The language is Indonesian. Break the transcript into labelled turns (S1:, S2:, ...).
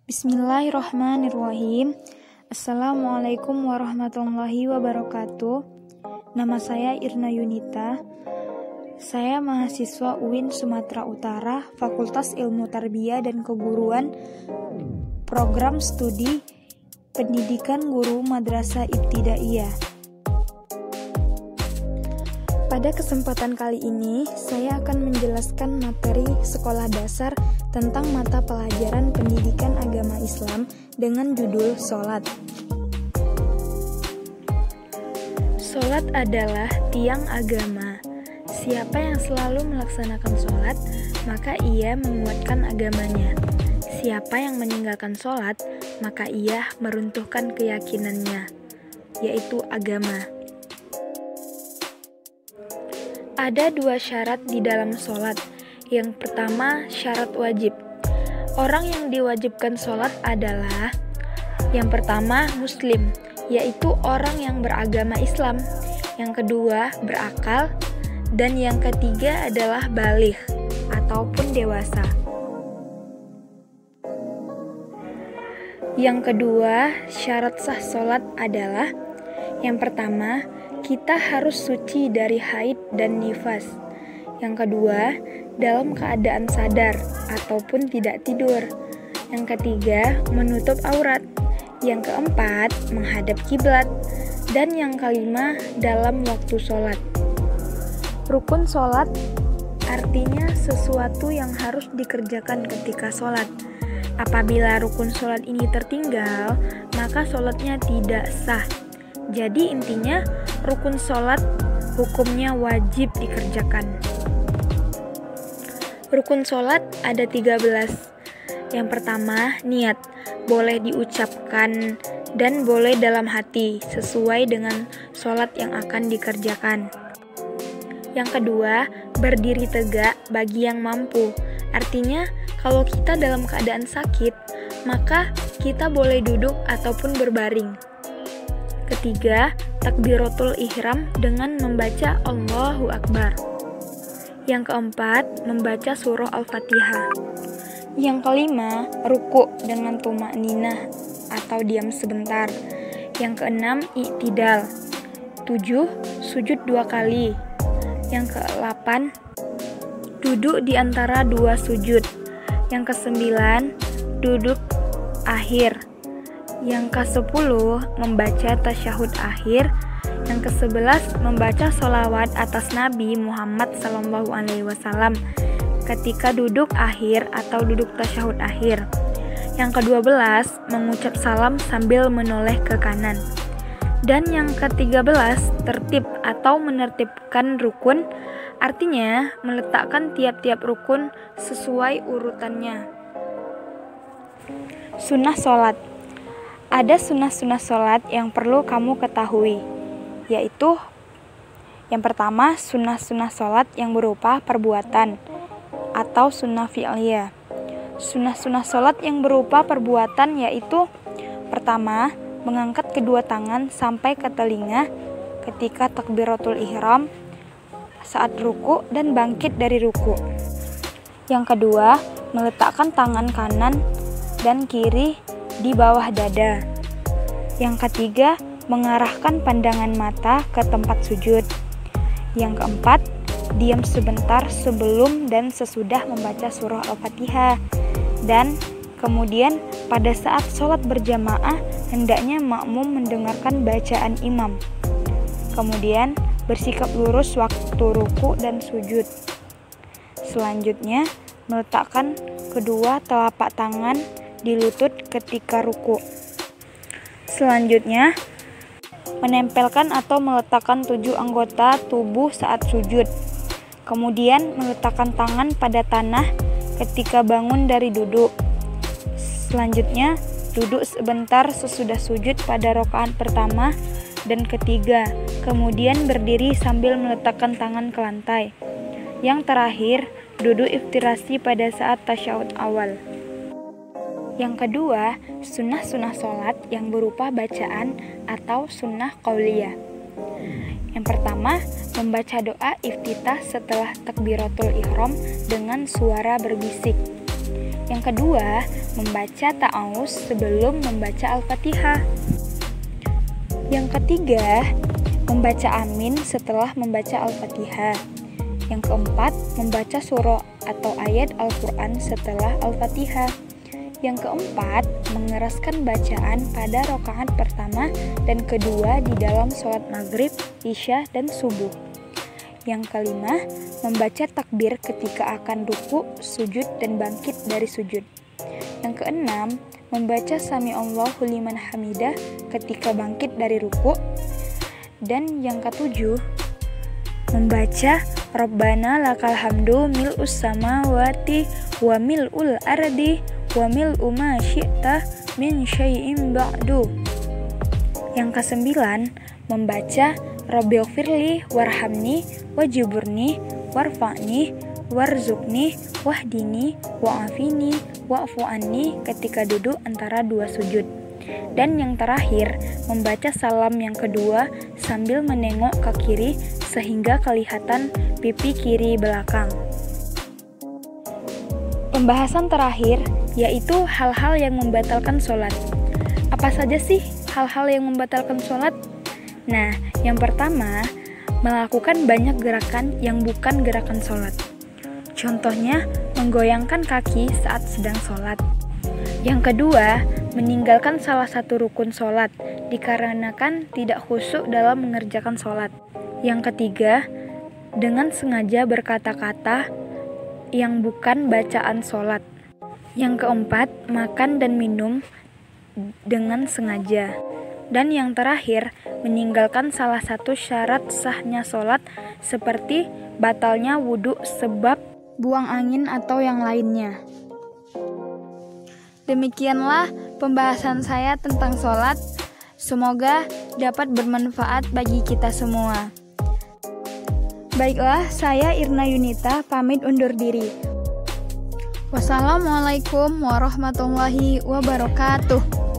S1: Bismillahirrahmanirrahim. Assalamualaikum warahmatullahi wabarakatuh. Nama saya Irna Yunita. Saya mahasiswa UIN Sumatera Utara, Fakultas Ilmu Tarbiyah dan Keguruan, Program Studi Pendidikan Guru Madrasah Ibtidaiyah. Pada kesempatan kali ini, saya akan menjelaskan materi sekolah dasar tentang mata pelajaran pendidikan agama Islam dengan judul Sholat. Sholat adalah tiang agama. Siapa yang selalu melaksanakan sholat, maka ia menguatkan agamanya. Siapa yang meninggalkan sholat, maka ia meruntuhkan keyakinannya, yaitu agama. Ada dua syarat di dalam sholat. Yang pertama, syarat wajib. Orang yang diwajibkan sholat adalah yang pertama, muslim, yaitu orang yang beragama Islam. Yang kedua, berakal. Dan yang ketiga adalah baligh ataupun dewasa. Yang kedua, syarat sah sholat adalah yang pertama, kita harus suci dari haid dan nifas. Yang kedua, dalam keadaan sadar ataupun tidak tidur. Yang ketiga, menutup aurat. Yang keempat, menghadap kiblat. Dan yang kelima, dalam waktu sholat. Rukun sholat artinya sesuatu yang harus dikerjakan ketika sholat. Apabila rukun sholat ini tertinggal, maka sholatnya tidak sah. Jadi intinya, rukun sholat hukumnya wajib dikerjakan. Rukun sholat ada 13. Yang pertama, niat. Boleh diucapkan dan boleh dalam hati, sesuai dengan sholat yang akan dikerjakan. Yang kedua, berdiri tegak bagi yang mampu. Artinya, kalau kita dalam keadaan sakit, maka kita boleh duduk ataupun berbaring. Ketiga, takbiratul ihram dengan membaca Allahu Akbar. Yang keempat, membaca surah Al-Fatihah. Yang kelima, ruku dengan tumakninah atau diam sebentar. Yang keenam, i'tidal. 7, sujud 2 kali. Yang ke-8, duduk di antara 2 sujud. Yang ke-9, duduk akhir. Yang ke-10, membaca tasyahud akhir. Yang ke-11, membaca sholawat atas Nabi Muhammad SAW ketika duduk akhir atau duduk tasyahud akhir. Yang ke-12, mengucap salam sambil menoleh ke kanan. Dan yang ke-13, tertib atau menertibkan rukun, artinya meletakkan tiap-tiap rukun sesuai urutannya. Sunnah sholat. Ada sunnah-sunnah sholat yang perlu kamu ketahui, yaitu yang pertama, sunnah-sunnah sholat yang berupa perbuatan atau sunnah fi'liyah. Sunnah-sunnah sholat yang berupa perbuatan yaitu pertama, mengangkat kedua tangan sampai ke telinga ketika takbiratul ihram, saat ruku dan bangkit dari ruku. Yang kedua, meletakkan tangan kanan dan kiri di bawah dada. Yang ketiga, mengarahkan pandangan mata ke tempat sujud. Yang keempat, diam sebentar sebelum dan sesudah membaca surah Al-Fatihah. Dan kemudian pada saat sholat berjamaah, hendaknya makmum mendengarkan bacaan imam. Kemudian bersikap lurus waktu ruku dan sujud. Selanjutnya, meletakkan kedua telapak tangan di lutut ketika ruku. Selanjutnya, menempelkan atau meletakkan 7 anggota tubuh saat sujud. Kemudian, meletakkan tangan pada tanah ketika bangun dari duduk. Selanjutnya, duduk sebentar sesudah sujud pada rakaat pertama dan ketiga. Kemudian berdiri sambil meletakkan tangan ke lantai. Yang terakhir, duduk iftirasi pada saat tasyahud awal. Yang kedua, sunnah-sunnah sholat yang berupa bacaan atau sunnah qauliyah. Yang pertama, membaca doa iftitah setelah takbiratul ihram dengan suara berbisik. Yang kedua, membaca ta'awuz sebelum membaca Al-Fatihah. Yang ketiga, membaca amin setelah membaca Al-Fatihah. Yang keempat, membaca surah atau ayat Al-Quran setelah Al-Fatihah. Yang keempat, mengeraskan bacaan pada rakaat pertama dan kedua di dalam sholat maghrib, isya, dan subuh. Yang kelima, membaca takbir ketika akan ruku, sujud, dan bangkit dari sujud. Yang keenam, membaca Sami Allahu liman hamidah ketika bangkit dari ruku. Dan yang ketujuh, membaca Rabbana lakal hamdu mil'us samawati wa mil'ul ardi wa mil'u ma syi'ta min syai'in ba'du. Yang kesembilan, membaca Rabbighfirli warhamni wajiburni warfa'ni warzukni wahdini wa'afini wa'fu anni ketika duduk antara dua sujud. Dan yang terakhir, membaca salam yang kedua sambil menengok ke kiri sehingga kelihatan pipi kiri belakang. Pembahasan terakhir yaitu hal-hal yang membatalkan sholat. Apa saja sih hal-hal yang membatalkan sholat? Nah, yang pertama, melakukan banyak gerakan yang bukan gerakan sholat. Contohnya, menggoyangkan kaki saat sedang sholat. Yang kedua, meninggalkan salah satu rukun sholat dikarenakan tidak khusyuk dalam mengerjakan sholat. Yang ketiga, dengan sengaja berkata-kata yang bukan bacaan sholat. Yang keempat, makan dan minum dengan sengaja. Dan yang terakhir, meninggalkan salah satu syarat sahnya sholat seperti batalnya wudhu sebab buang angin atau yang lainnya. Demikianlah pembahasan saya tentang sholat. Semoga dapat bermanfaat bagi kita semua. Baiklah, saya Irna Yunita pamit undur diri. Wassalamualaikum warahmatullahi wabarakatuh.